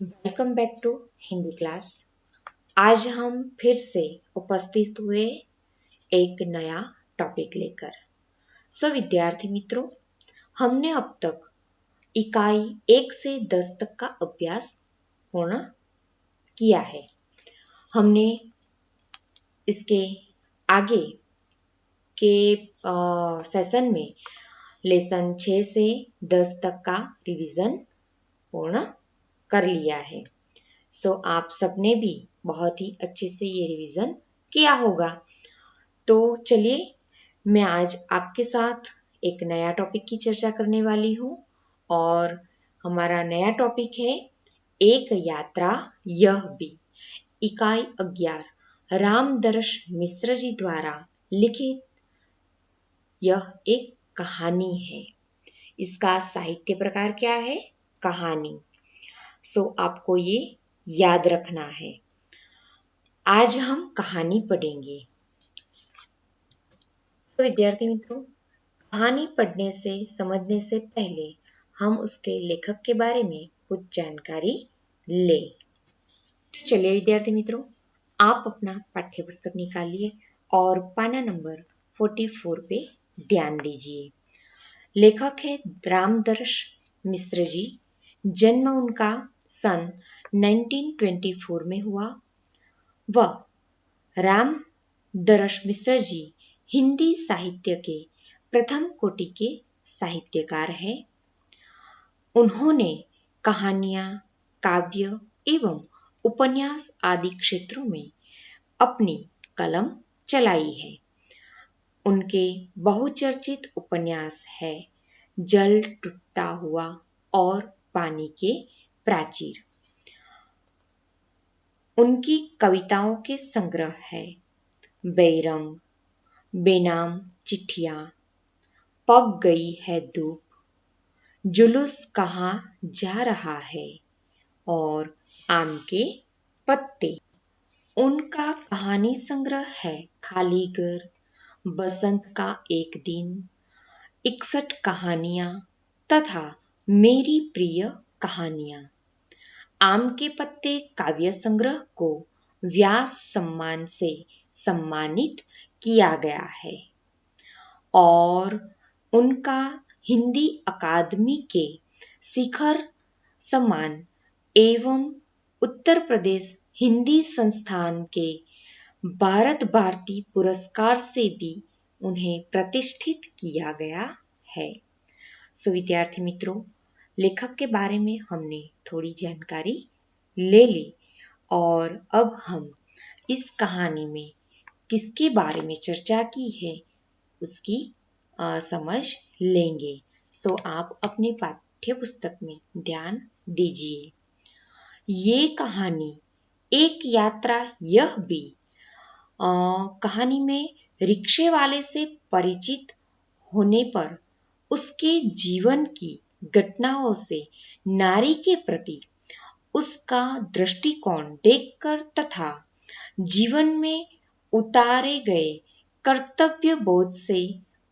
Welcome back to Hindi class. आज हम फिर से उपस्थित हुए एक नया टॉपिक लेकर। विद्यार्थी मित्रों, हमने अब तक इकाई 1 से 10 तक का अभ्यास पूर्ण किया है। हमने इसके आगे के सेशन में लेसन 6 से 10 तक का रिवीजन पूर्ण कर लिया है। आप सबने भी बहुत ही अच्छे से ये रिवीजन किया होगा। तो चलिए, मैं आज आपके साथ एक नया टॉपिक की चर्चा करने वाली हूँ और हमारा नया टॉपिक है एक यात्रा यह भी। इकाई 11 रामदर्श मिश्र जी द्वारा लिखित यह एक कहानी है। इसका साहित्य प्रकार क्या है? कहानी। आपको ये याद रखना है। आज हम कहानी पढ़ेंगे। विद्यार्थी मित्रों, कहानी पढ़ने से समझने से पहले हम उसके लेखक के बारे में कुछ जानकारी ले। चलिए विद्यार्थी मित्रों, आप अपना पाठ्य पुस्तक निकालिए और पाना नंबर 44 पे ध्यान दीजिए। लेखक है रामदर्श मिश्र जी। जन्म उनका सन 1924 में हुआ। वह रामदर्श मिश्र जी हिंदी साहित्य के प्रथम कोटि के साहित्यकार हैं। उन्होंने कहानियां, काव्य एवं उपन्यास आदि क्षेत्रों में अपनी कलम चलाई है। उनके बहुचर्चित उपन्यास है जल टूटता हुआ और पानी के प्राचीर। उनकी कविताओं के संग्रह है बेरंग, बेनाम चिट्ठियां, पक गई है धूप, जुलूस कहाँ जा रहा है और आम के पत्ते। उनका कहानी संग्रह है खाली घर, बसंत का एक दिन, 61 कहानियां तथा मेरी प्रिय कहानियां। आम के पत्ते काव्य संग्रह को व्यास सम्मान से सम्मानित किया गया है और उनका हिंदी अकादमी के शिखर सम्मान एवं उत्तर प्रदेश हिंदी संस्थान के भारत भारती पुरस्कार से भी उन्हें प्रतिष्ठित किया गया है। विद्यार्थी मित्रों, लेखक के बारे में हमने थोड़ी जानकारी ले ली और अब हम इस कहानी में किसके बारे में चर्चा की है उसकी समझ लेंगे। आप अपने पाठ्य पुस्तक में ध्यान दीजिए। ये कहानी एक यात्रा यह भी। कहानी में रिक्शे वाले से परिचित होने पर उसके जीवन की घटनाओं से नारी के प्रति उसका दृष्टिकोण देखकर तथा जीवन में उतारे गए कर्तव्य बोध से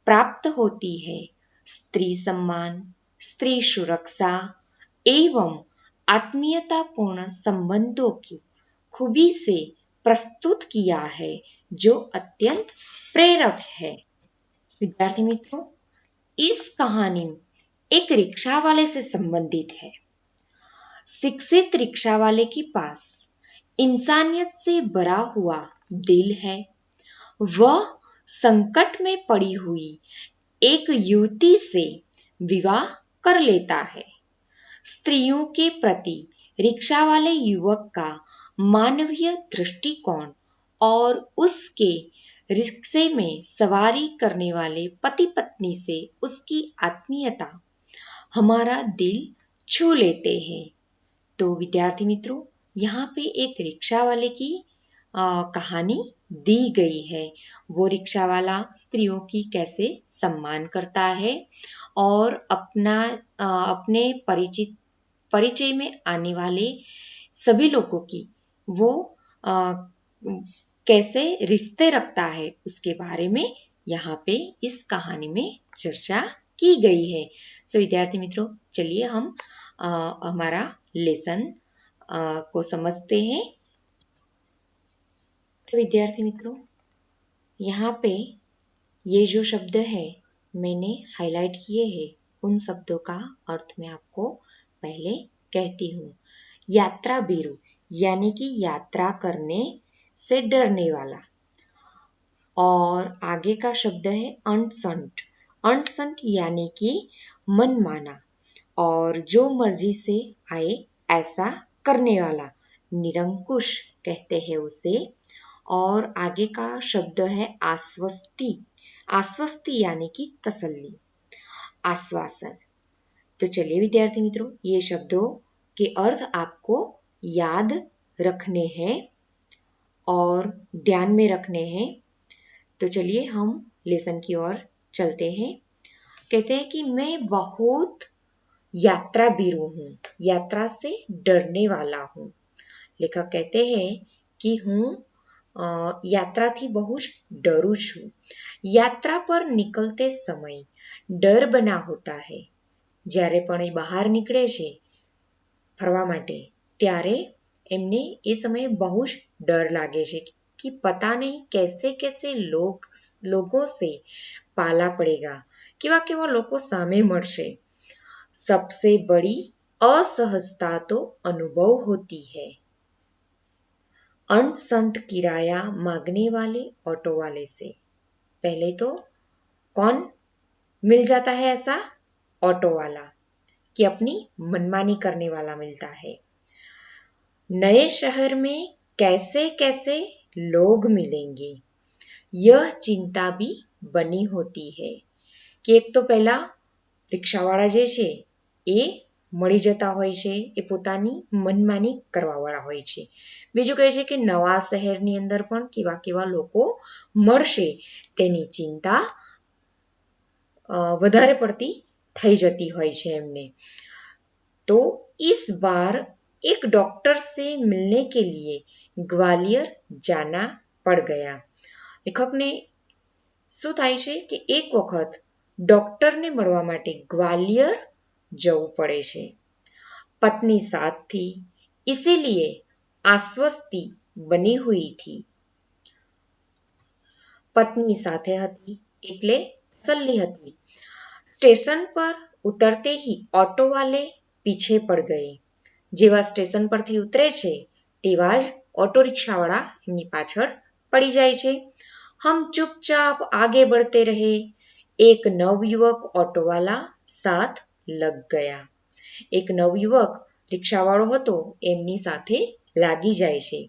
प्राप्त होती है स्त्री सम्मान, स्त्री सुरक्षा एवं आत्मीयतापूर्ण संबंधों की खूबी से प्रस्तुत किया है जो अत्यंत प्रेरक है। विद्यार्थी मित्रों, इस कहानी एक रिक्शा वाले से संबंधित है। शिक्षित रिक्शा वाले के पास इंसानियत से भरा हुआ दिल है। वह संकट में पड़ी हुई एक युवती से विवाह कर लेता है। स्त्रियों के प्रति रिक्शा वाले युवक का मानवीय दृष्टिकोण और उसके रिक्शे में सवारी करने वाले पति पत्नी से उसकी आत्मीयता हमारा दिल छू लेते हैं। तो विद्यार्थी मित्रों, यहाँ पे एक रिक्शा वाले की कहानी दी गई है। वो रिक्शा वाला स्त्रियों की कैसे सम्मान करता है और अपने परिचय में आने वाले सभी लोगों की वो कैसे रिश्ते रखता है उसके बारे में यहाँ पे इस कहानी में चर्चा की गई है। विद्यार्थी मित्रों, चलिए हम हमारा लेसन को समझते हैं। तो विद्यार्थी मित्रों, यहाँ पे ये जो शब्द है मैंने हाईलाइट किए हैं, उन शब्दों का अर्थ मैं आपको पहले कहती हूँ। यात्रा बीरू यानी कि यात्रा करने से डरने वाला, और आगे का शब्द है अनसंट। अनसंट यानी कि मनमाना और जो मर्जी से आए ऐसा करने वाला, निरंकुश कहते हैं उसे। और आगे का शब्द है आश्वस्ति। आश्वस्ति यानी कि तसल्ली, आश्वासन। तो चलिए विद्यार्थी मित्रों, ये शब्दों के अर्थ आपको याद रखने हैं और ध्यान में रखने हैं। तो चलिए हम लेसन की ओर चलते हैं। कहते हैं कि मैं बहुत यात्रा बीरू हूँ, यात्रा से डरने वाला हूँ। लेखक कहते हैं कि हूँ યાત્રાથી બહુ જ ડરું છું। યાત્રા પર નીકળતે સમય ડર બના હોતા હૈ। જ્યારે પણ એ બહાર નીકળે છે ફરવા માટે, ત્યારે એમને એ સમયે બહુ જ ડર લાગે છે कि पता नहीं कैसे कैसे लोगों से पाला पड़ेगा, કેવા કેવા લોકો સામે મળશે। सबसे बड़ी असहजता तो अनुभव होती है। अनसंट किराया मांगने वाले ऑटो वाले से। पहले तो कौन मिल जाता है ऐसा? ऑटो वाला, कि अपनी मनमानी करने वाला मिलता है। नए शहर में कैसे कैसे लोग मिलेंगे, यह चिंता भी बनी होती है। कि एक तो पहला रिक्शावाળા જે છે એ મળી જતા હોય છે, એ પોતાની મનમાની કરવાવાળા હોય છે। બીજું કહે છે કે નવા શહેરની અંદર પણ કેવા કેવા લોકો મળશે તેની ચિંતા વધારે પડતી થઈ જતી હોય છે એમને। तो इस बार एक डॉक्टर से मिलने के लिए ग्वालियर जाना पड़ गया। લેખકને શું થાય છે કે એક વખત ડોક્ટરને મળવા માટે ગ્વાલિયર જવું પડે છે। पत्नी साथ थी इसीलिए आश्वस्ति बनी हुई थी। पत्नी સાથે હતી એટલે તસલ્લી હતી। સ્ટેશન પર ઉતરતે ही ऑटो वाले पीछे पड़ गए। જેવા સ્ટેશન પરથી ઉતરે છે તેવા જ ઓટો રિક્ષાવાળા એમની પાછળ પડી જાય છે। हम चुपचाप आगे बढ़ते रहे। एक नवयुवक ऑटो वाला साथ लग गया। एक नवयुवक रिक्शावाળો હતો એમની સાથે લાગી જાય છે।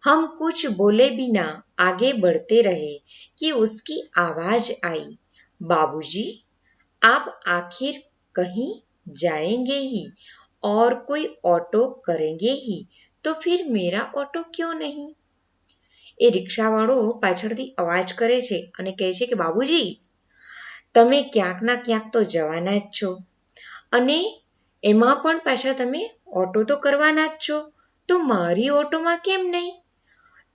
हम कुछ बोले बिना आगे बढ़ते रहे कि उसकी आवाज आई, बाबूजी आप आखिर कहीं जाएंगे ही और कोई ऑटो करेंगे ही, तो फिर मेरा ऑटो क्यों नहीं? એ રિક્ષાવાળો પાછળથી અવાજ કરે છે અને કહે છે કે બાબુજી તમે ક્યાંક ના ક્યાંક તો જવાના જ છો, અને એમાં પણ પાછા તમે ઓટો તો કરવાના જ છો, તો મારી ઓટોમાં કેમ નહીં?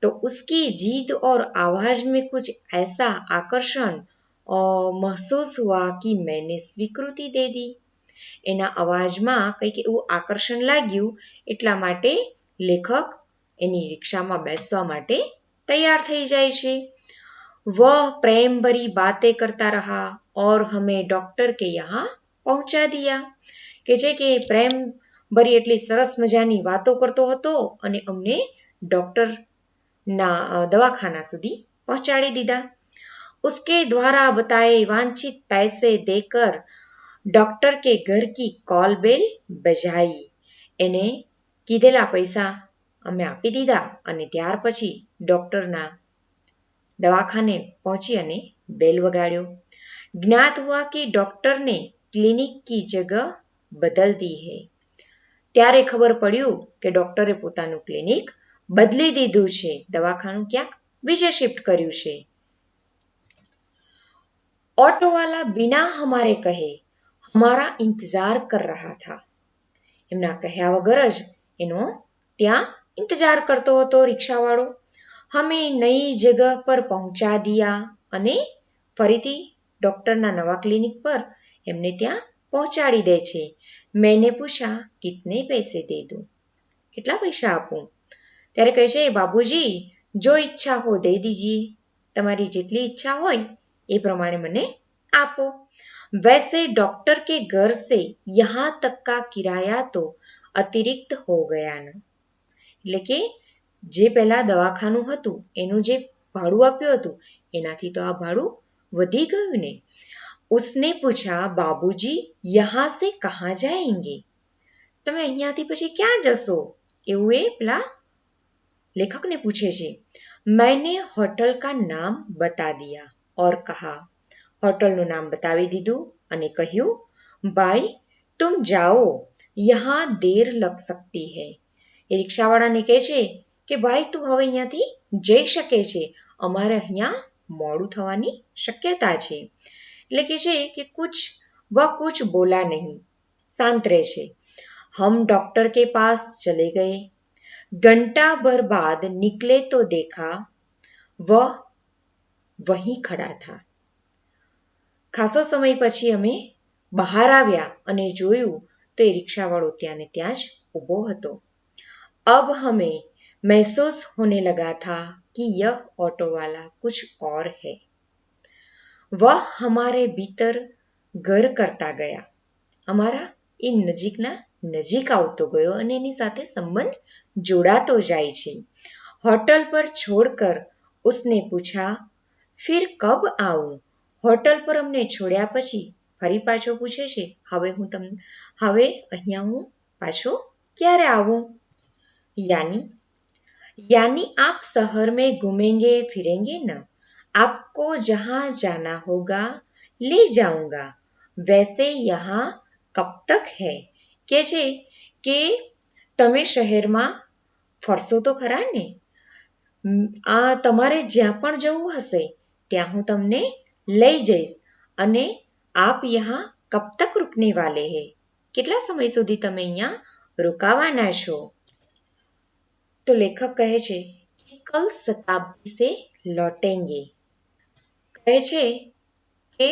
तो उसकी जीद और आवाज में कुछ ऐसा आकर्षण महसूस हुआ कि मैंने स्वीकृति दे दी। એના અવાજમાં કંઈક એવું આકર્ષણ લાગ્યું, એટલા માટે લેખક એની રિક્ષામાં બેસવા માટે તૈયાર થઈ જાય છે। वह प्रेम भरी बातें करता रहा और हमें डॉक्टर के यहाँ पहुंचा दिया। કે છે કે પ્રેમ ભરી એટલી સરસ મજાની વાતો કરતો હતો અને અમને ડોક્ટરના દવાખાના સુધી પહોંચાડી દીધા। उसके द्वारा बताए वांछित पैसे देकर डॉक्टर के घर की कॉल बेल बजाई। એને કીધેલા પૈસા અમે આપી દીધા અને ત્યાર પછી ડોક્ટરના દવાખાને પહોંચી અને બેલ વગાડ્યો। ज्ञात हुआ कि डॉक्टर ने क्लिनिक की जगह बदल दी है। ત્યારે ખબર પડ્યું કે ડોક્ટરે પોતાનું ક્લિનિક બદલી દીધું છે, દવાખાનું ક્યાંક બીજે શિફ્ટ કર્યું છે। ऑटो वाला बिना हमारे कहे हमारा इंतजार कर रहा था। એમના કહ્યા વગર જ એનો ત્યાં इंतजार કરતો હતો રિક્ષાવાળો। हमें नई जगह पर पहुंचा दिया અને ફરીથી ડોક્ટરના નવા ક્લિનિક પર એમને ત્યાં પહોંચાડી દે છે। मैंने पूछा कितने पैसे दे दूं? કેટલા પૈસા આપું? ત્યારે કહે છે, બાબूजी जो इच्छा हो दे दीजिए, તમારી જેટલી ઈચ્છા હોય એ પ્રમાણે મને આપો. वैसे डॉक्टर के घर से यहाँ तक का किराया तो अतिरिक्त हो गया न. એટલે કે જે પહેલા દવાખાનું હતું એનું જે ભાડું આપ્યું હતું એનાથી તો આ ભાડું વધી ગયું ને. उसने पूछा बाबूजी यहाँ से कहाँ जाएंगे? તમે અહીંયાથી પછી ક્યાં જશો? એવું એ પેલા लेखक ने पूछे छे. मैंने होटल का नाम बता दिया और कहा, હોટલનું નામ બતાવી દીધું અને કહ્યું, ભાઈ तुम जाओ यहाँ देर लग सकती है. એ રિક્ષાવાળાને કહે છે કે ભાઈ તું હવે અહીંયાથી જઈ શકે છે, અમારે અહીંયા મોડું થવાની શક્યતા છે. એટલે કે છે કે कुछ बोला नहीं, शांत रहे છે. हम डॉक्टर के पास चले गए. घंटा भर बाद निकले तो देखा वह वहीं खड़ा था. ખાસો સમય પછી અમે બહાર આવ્યા અને જોયું તો એ રિક્ષાવાળો ત્યાં ને ત્યાં જ ઊભો હતો. अब हमें महसूस होने लगा था कि यह ऑटो वाला कुछ और है. वह हमारे भीतर घर करता गया. અમારા એ નજીકના નજીક આવતો ગયો અને એની સાથે સંબંધ જોડાતો જાય છે. હોટલ પર छोड़कर उसने पूछा, फिर कब आऊं? હોટલ પર અમને છોડ્યા પછી ફરી પાછો પૂછે છે, હવે અહીંયા હું પાછો ક્યારે આવું? यानी आप शहर में घूमेंगे फिरेंगे न, आपको जहाँ जाना होगा ले जाऊंगा, वैसे यहाँ कब तक है? કે છે કે તમે શહેરમાં ફરશો તો ખરા ને, આ તમારે જ્યાં પણ જવું હશે ત્યાં હું તમને લઈ જઈશ અને આપ યહાં કબ તક રૂકને વાલે હે, કેટલા સમય સુધી તમે અહીંયા રોકાવાના છો? તો લેખક કહે છે કે કલ શતાબ્દી સે લौटेंगे. કહે છે કે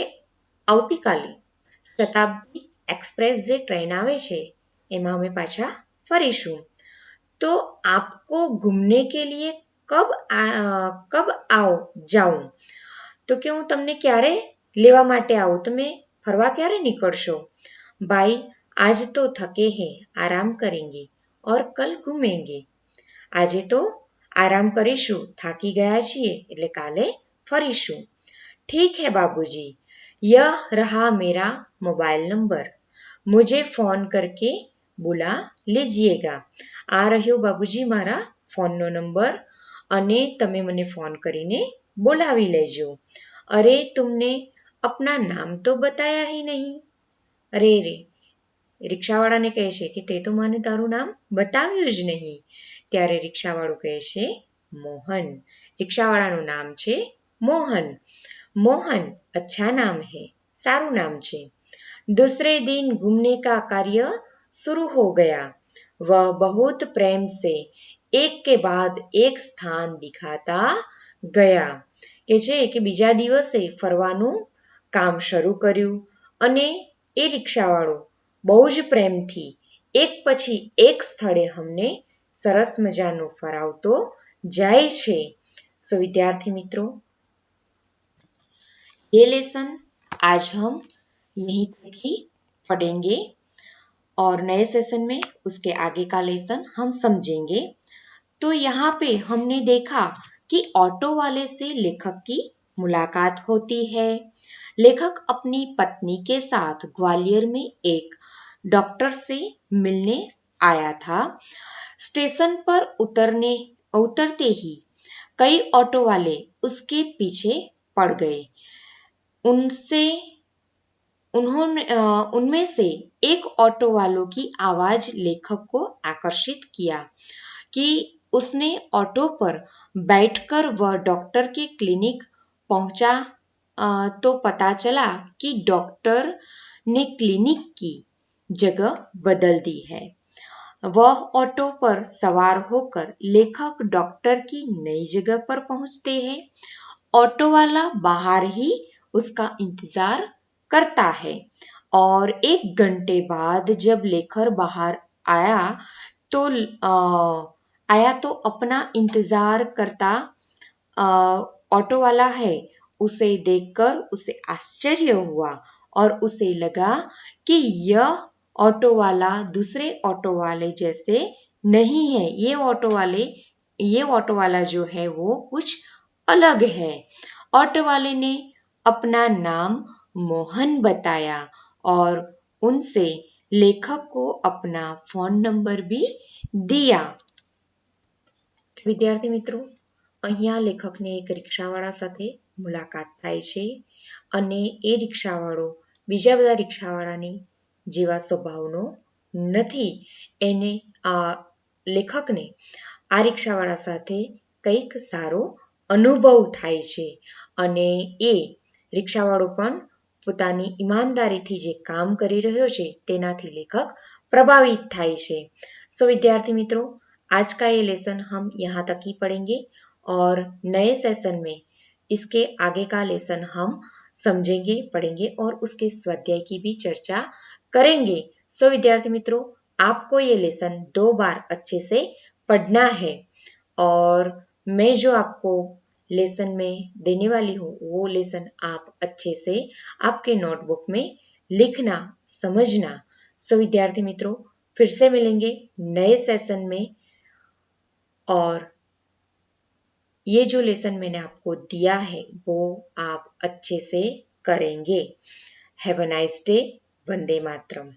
આવતીકાલે શતાબ્દી એક્સપ્રેસ જે ટ્રેન આવે છે એમાં અમે પાછા ફરીશું. તો આપકો ઘૂમને કે લીએ કબ આવો જાઉં, તો કે હું તમને ક્યારે લેવા માટે આવું, તમે ફરવા ક્યારે નીકળશો? ભાઈ આજ તો થકે હે આરામ કરેંગે और कल घूमेंगे. આજે તો આરામ કરીશું, થાકી ગયા છીએ એટલે કાલે ફરીશું. ठीक है बाबूजी, यह रहा मेरा मोबाइल नंबर, मुझे फोन करके बुला लीजिएगा. આ રહ્યો બાબુજી મારા ફોનનો નંબર અને તમે મને ફોન કરીને બોલાવી લેજો. અરે तुमने अपना नाम तो बताया ही नहीं. અરે રે, રિક્ષાવાળાને કહે છે કે તે તો મને તારું નામ બતાવ્યું જ નહીં. ત્યારે રિક્ષાવાળો કહે છે મોહન. રિક્ષાવાળાનું નામ છે મોહન. मोहन अच्छा नाम है, सारू नाम छे. दूसरे दिन घूमने का कार्य शुरू हो गया. वह बहुत प्रेम से एक के बाद एक स्थान दिखाता गया. કે છે કે બીજા દિવસે ફરવાનું કામ શરૂ કર્યું અને એ રિક્ષાવાળો બહુ જ પ્રેમથી એક પછી એક સ્થળે અમને સરસ મજાનું ફરાવતો જાય છે. સો વિદ્યાર્થી મિત્રો, ये लेसन आज हम यहीं तक ही पढ़ेंगे और नए सेशन में उसके आगे का लेसन हम समझेंगे. तो यहाँ पे हमने देखा कि ऑटो वाले से लेखक की मुलाकात होती है. लेखक अपनी पत्नी के साथ ग्वालियर में एक डॉक्टर से मिलने आया था. स्टेशन पर उतरते ही कई ऑटो वाले उसके पीछे पड़ गए. उनमें से एक ऑटो वालों की आवाज लेखक को आकर्षित किया कि उसने ऑटो पर बैठकर वह डॉक्टर के क्लिनिक पहुंचा तो पता चला कि डॉक्टर ने क्लिनिक की जगह बदल दी है. वह ऑटो पर सवार होकर लेखक डॉक्टर की नई जगह पर पहुंचते हैं. ऑटो वाला बाहर ही उसका इंतजार करता है और 1 घंटे बाद जब लेखक बाहर आया तो आया तो अपना इंतजार करता ऑटो वाला है। उसे देखकर उसे आश्चर्य हुआ और उसे लगा कि यह ऑटो वाला दूसरे ऑटो वाले जैसे नहीं है। ये ऑटो वाला जो है वो कुछ अलग है। ऑटो वाले ने अपना नाम मोहन बताया और उनसे लेखक को अपना फोन नंबर भी दिया। વિદ્યાર્થી મિત્રો, અહીંયા લેખકને એક રિક્ષાવાળા સાથે મુલાકાત થાય છે અને એ રિક્ષાવાળો બીજા બધા રિક્ષાવાળાની જેવા સ્વભાવનો નથી. એને આ લેખકને આ રિક્ષાવાળા સાથે કંઈક સારો અનુભવ થાય છે અને એ રિક્ષાવાળો પણ પોતાની ઈમાનદારીથી જે કામ કરી રહ્યો છે તેનાથી લેખક प्रभावित થાય છે। सो विद्यार्थी मित्रों, आज का ये लेसन हम यहाँ तक ही पढ़ेंगे और नए सेशन में इसके आगे का लेसन हम समझेंगे, पढ़ेंगे और उसके स्वाध्याय की भी चर्चा करेंगे। सो विद्यार्थी मित्रों, आपको ये लेसन 2 बार अच्छे से पढ़ना है और मैं जो आपको लेसन में देने वाली हूँ वो लेसन आप अच्छे से आपके नोटबुक में लिखना, समझना। सो विद्यार्थी मित्रों, फिर से मिलेंगे नए सेशन में और ये जो लेसन मैंने आपको दिया है वो आप अच्छे से करेंगे। Have a nice day. Vande Mataram.